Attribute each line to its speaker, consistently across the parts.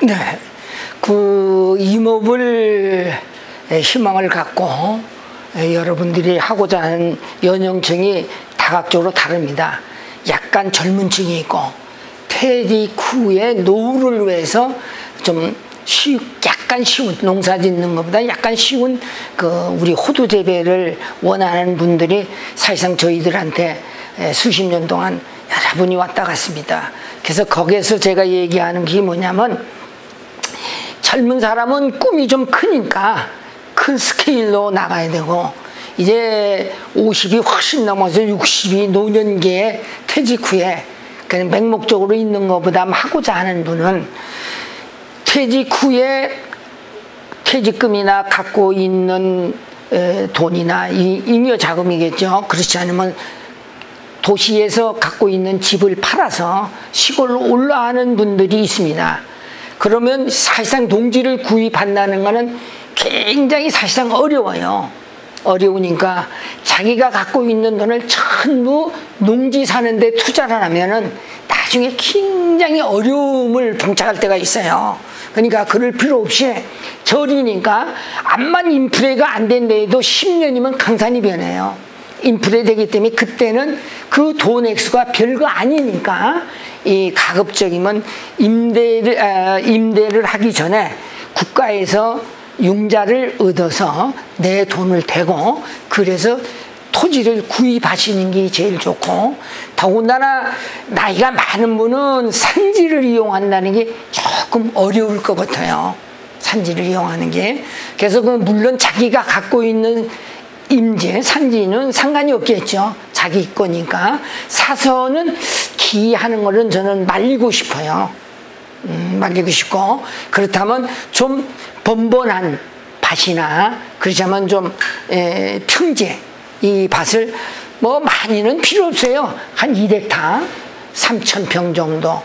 Speaker 1: 네, 그 임업을 희망을 갖고 여러분들이 하고자 하는 연령층이 다각적으로 다릅니다. 약간 젊은 층이 있고 퇴직 후에 노후를 위해서 좀 약간 쉬운, 농사 짓는 것보다 약간 쉬운 우리 호두 재배를 원하는 분들이 사실상 저희들한테 수십 년 동안 여러분이 왔다 갔습니다. 그래서 거기에서 제가 얘기하는 게 뭐냐면, 젊은 사람은 꿈이 좀 크니까 큰 스케일로 나가야 되고, 이제 50이 훨씬 넘어서 60이 노년기에 퇴직 후에 그냥 맹목적으로 있는 것보다 하고자 하는 분은 퇴직 후에 퇴직금이나 갖고 있는 돈이나 잉여 자금이겠죠. 그렇지 않으면 도시에서 갖고 있는 집을 팔아서 시골로 올라가는 분들이 있습니다. 그러면 사실상 농지를 구입한다는 것은 굉장히 사실상 어려워요. 어려우니까 자기가 갖고 있는 돈을 전부 농지 사는데 투자를 하면은 나중에 굉장히 어려움을 봉착할 때가 있어요. 그러니까 그럴 필요 없이 절이니까 암만 인프레가 안 된데도 10년이면 강산이 변해요. 인프레 되기 때문에 그때는 그 돈 액수가 별거 아니니까 이 가급적이면 임대를 하기 전에 국가에서 융자를 얻어서 내 돈을 대고 그래서 토지를 구입하시는 게 제일 좋고, 더군다나 나이가 많은 분은 산지를 이용한다는 게 조금 어려울 것 같아요. 산지를 이용하는 게. 그래서 물론 자기가 갖고 있는 임지, 산지는 상관이 없겠죠. 자기 거니까. 사서는 기하는 거는 저는 말리고 싶어요. 말리고 싶고, 그렇다면 좀 번번한 밭이나 그렇자면 좀 평지, 이 밭을 뭐 많이는 필요 없어요. 한 1헥타, 3,000평 정도,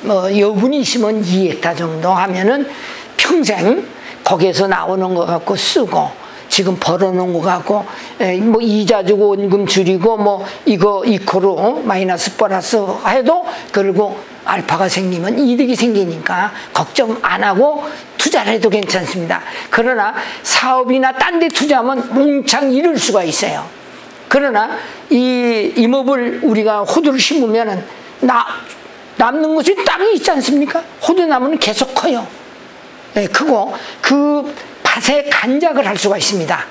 Speaker 1: 뭐 여분이 있으면 2헥타 정도 하면은 평생 거기에서 나오는 거 갖고 쓰고, 지금 벌어놓은 거 갖고 뭐 이자 주고 원금 줄이고 뭐 이거 이코로 마이너스 플러스 해도 그리고 알파가 생기면 이득이 생기니까 걱정 안 하고 투자를 해도 괜찮습니다. 그러나 사업이나 딴 데 투자하면 몽창 잃을 수가 있어요. 그러나 이 임업을 우리가 호두를 심으면은 남는 것이 땅이 있지 않습니까? 호두나무는 계속 커요. 네, 크고 그 밭에 간작을 할 수가 있습니다.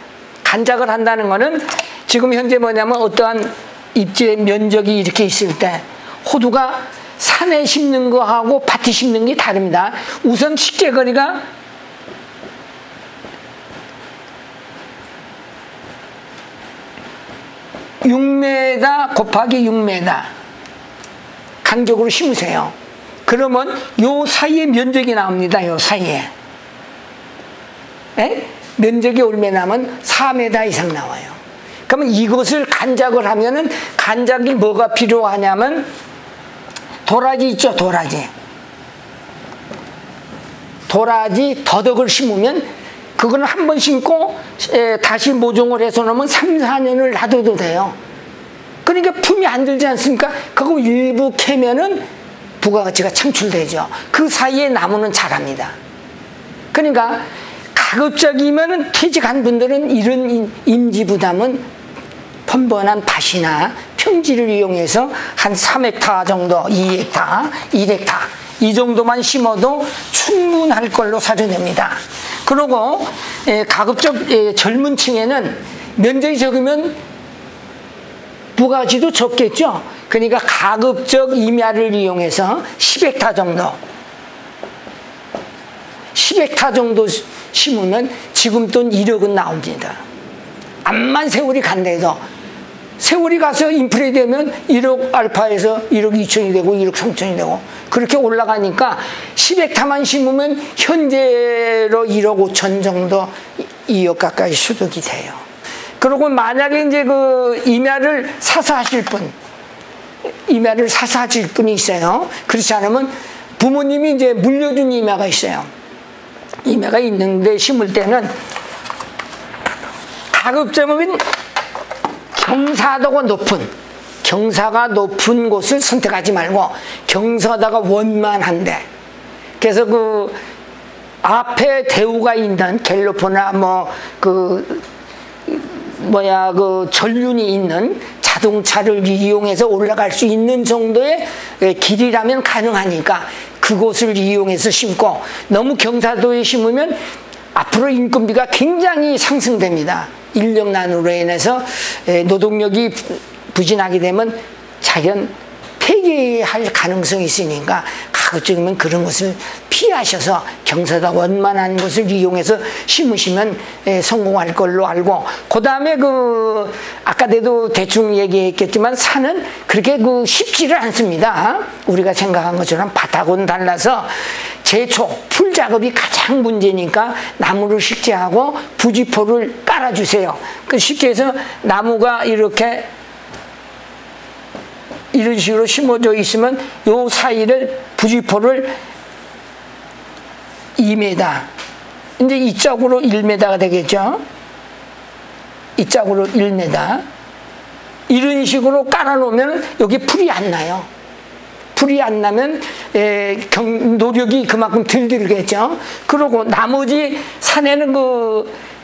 Speaker 1: 간작을 한다는 거는 지금 현재 뭐냐면 어떠한 입지의 면적이 이렇게 있을 때 호두가 산에 심는 거하고 밭에 심는 게 다릅니다. 우선 식재거리가 (6m) 곱하기 (6m) 간격으로 심으세요. 그러면 요 사이에 면적이 나옵니다. 요 사이에 면적이 얼마나면 4m 이상 나와요. 그러면 이것을 간작을 하면은, 간작이 뭐가 필요하냐면 도라지 있죠. 도라지 더덕을 심으면 그거는 한 번 심고 다시 모종을 해서 놓으면 3, 4년을 놔둬도 돼요. 그러니까 품이 안 들지 않습니까? 그거 일부 캐면은 부가가치가 창출되죠. 그 사이에 나무는 자랍니다. 그러니까 가급적이면은 퇴직한 분들은 이런 임지 부담은 번번한 밭이나 평지를 이용해서 한 3헥타 정도, 2헥타, 1헥타 이 정도만 심어도 충분할 걸로 사료됩니다. 그리고 가급적 젊은 층에는 면적이 적으면 부가가치도 적겠죠. 그러니까 가급적 임야를 이용해서 10헥타 정도 심으면 지금 돈 1억은 나옵니다. 암만 세월이 간대도 세월이 가서 인플레 되면 1억 알파에서 1억 2천이 되고 1억 3천이 되고 그렇게 올라가니까 10헥타만 심으면 현재로 1억 5천 정도 2억 가까이 소득이 돼요. 그리고 만약에 이제 그 임야를 사서 하실 분이 있어요. 그렇지 않으면 부모님이 이제 물려준 임야가 있어요. 임야가 있는데 심을 때는 가급적이면 경사가 높은 곳을 선택하지 말고 경사다가 원만한데, 그래서 그 앞에 대우가 있는 갤로포나 그 전륜이 있는 자동차를 이용해서 올라갈 수 있는 정도의 길이라면 가능하니까 그곳을 이용해서 심고, 너무 경사도에 심으면 앞으로 인건비가 굉장히 상승됩니다. 인력난으로 인해서 노동력이 부진하게 되면 자연 폐기할 가능성이 있으니까 가급적이면 그런 것을 피하셔서 경사가 원만한 것을 이용해서 심으시면 성공할 걸로 알고, 그 다음에 아까 내도 대충 얘기했겠지만 산은 그렇게 쉽지를 않습니다. 우리가 생각한 것처럼 밭하고는 달라서 제초, 풀 작업이 가장 문제니까 나무를 식재하고 부지포를 깔아주세요. 쉽게 해서 나무가 이렇게 이런 식으로 심어져 있으면 요 사이를 부지포를 2m, 이제 이쪽으로 1m가 되겠죠. 이쪽으로 1m. 이런 식으로 깔아놓으면 여기 풀이 안 나요. 풀이 안 나면 노력이 그만큼 덜 들겠죠. 그리고 나머지 산에는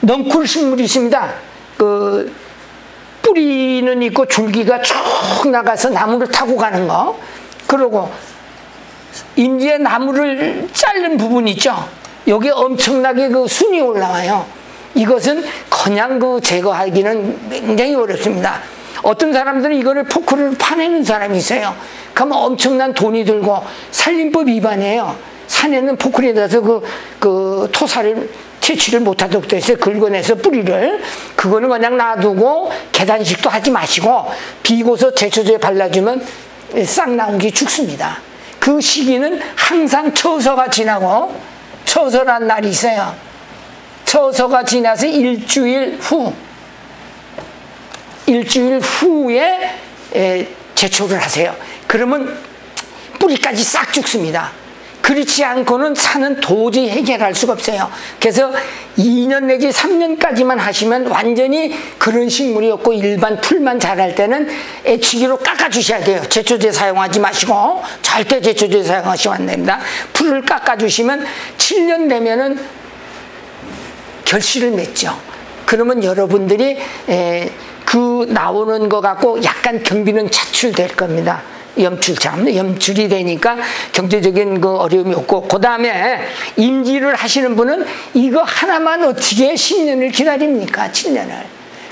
Speaker 1: 넝쿨 식물이 있습니다. 뿌리는 있고 줄기가 쭉 나가서 나무를 타고 가는 거. 그리고 임지에 나무를 자른 부분 있죠. 여기 엄청나게 순이 올라와요. 이것은 그냥 제거하기는 굉장히 어렵습니다. 어떤 사람들은 이거를 포크를 파내는 사람이 있어요. 그러면 엄청난 돈이 들고 산림법 위반이에요. 산에는 포크를 대서 토사를 채취를 못하도록 돼서 긁어내서 뿌리를, 그거는 그냥 놔두고 계단식도 하지 마시고 비고서 제초제에 발라주면 싹 나온 게 죽습니다. 그 시기는 항상 처서가 지나고, 처서란 날이 있어요. 처서가 지나서 일주일 후에 제초를 하세요. 그러면 뿌리까지 싹 죽습니다. 그렇지 않고는 산은 도저히 해결할 수가 없어요. 그래서 2년 내지 3년까지만 하시면 완전히 그런 식물이 없고 일반 풀만 자랄 때는 애치기로 깎아주셔야 돼요. 제초제 사용하지 마시고, 절대 제초제 사용하시면 안 됩니다. 풀을 깎아주시면 7년 되면은 결실을 맺죠. 그러면 여러분들이 나오는 거 갖고 약간 경비는 차출될 겁니다. 염출이 되니까 경제적인 어려움이 없고, 그 다음에 임지를 하시는 분은 이거 하나만 어떻게 10년을 기다립니까? 7년을.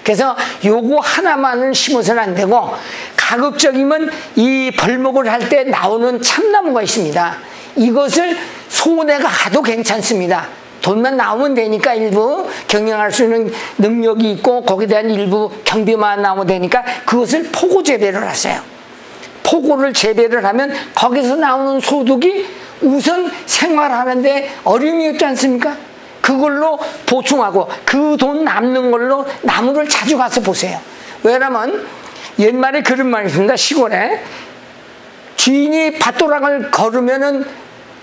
Speaker 1: 그래서 요거 하나만은 심어서는 안 되고, 가급적이면 이 벌목을 할 때 나오는 참나무가 있습니다. 이것을 손해가 가도 괜찮습니다. 돈만 나오면 되니까 일부 경영할 수 있는 능력이 있고 거기에 대한 일부 경비만 나오면 되니까 그것을 포고 재배를 하세요. 포고를 재배를 하면 거기서 나오는 소득이 우선 생활하는데 어려움이 없지 않습니까? 그걸로 보충하고 그 돈 남는 걸로 나무를 자주 가서 보세요. 왜냐면 옛말에 그런 말이 있습니다. 시골에 주인이 밭도락을 걸으면은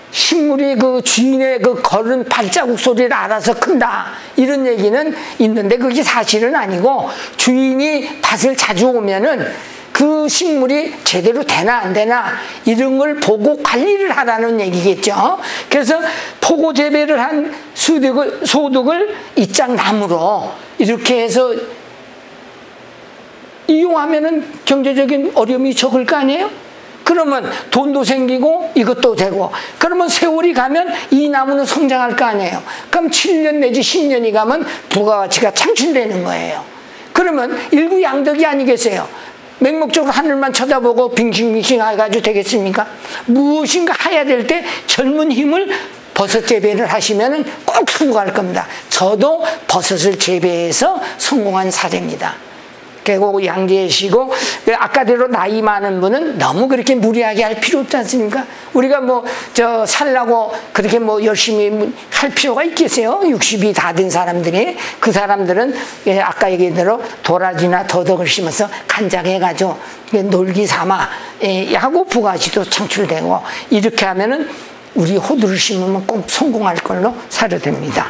Speaker 1: 식물이 주인의 걸은 발자국 소리를 알아서 큰다, 이런 얘기는 있는데 그게 사실은 아니고, 주인이 밭을 자주 오면은 그 식물이 제대로 되나 안 되나 이런 걸 보고 관리를 하라는 얘기겠죠. 그래서 포고 재배를 한 소득을 이짝 나무로 이렇게 해서 이용하면은 경제적인 어려움이 적을 거 아니에요? 그러면 돈도 생기고 이것도 되고, 그러면 세월이 가면 이 나무는 성장할 거 아니에요. 그럼 7년 내지 10년이 가면 부가가치가 창출되는 거예요. 그러면 일구양득이 아니겠어요? 맹목적으로 하늘만 쳐다보고 빙싱빙싱 해가지고 되겠습니까? 무엇인가 해야 될 때 젊은 힘을 버섯 재배를 하시면 꼭 성공할 겁니다. 저도 버섯을 재배해서 성공한 사례입니다. 그리고 양재시고, 아까대로 나이 많은 분은 너무 그렇게 무리하게 할 필요 없지 않습니까? 우리가 살라고 그렇게 열심히 할 필요가 있겠어요? 60이 다 된 사람들이. 그 사람들은 아까 얘기한 대로 도라지나 더덕을 심어서 간장해가지고 놀기 삼아 하고 부가가치도 창출되고, 이렇게 하면은 우리 호두를 심으면 꼭 성공할 걸로 사료됩니다.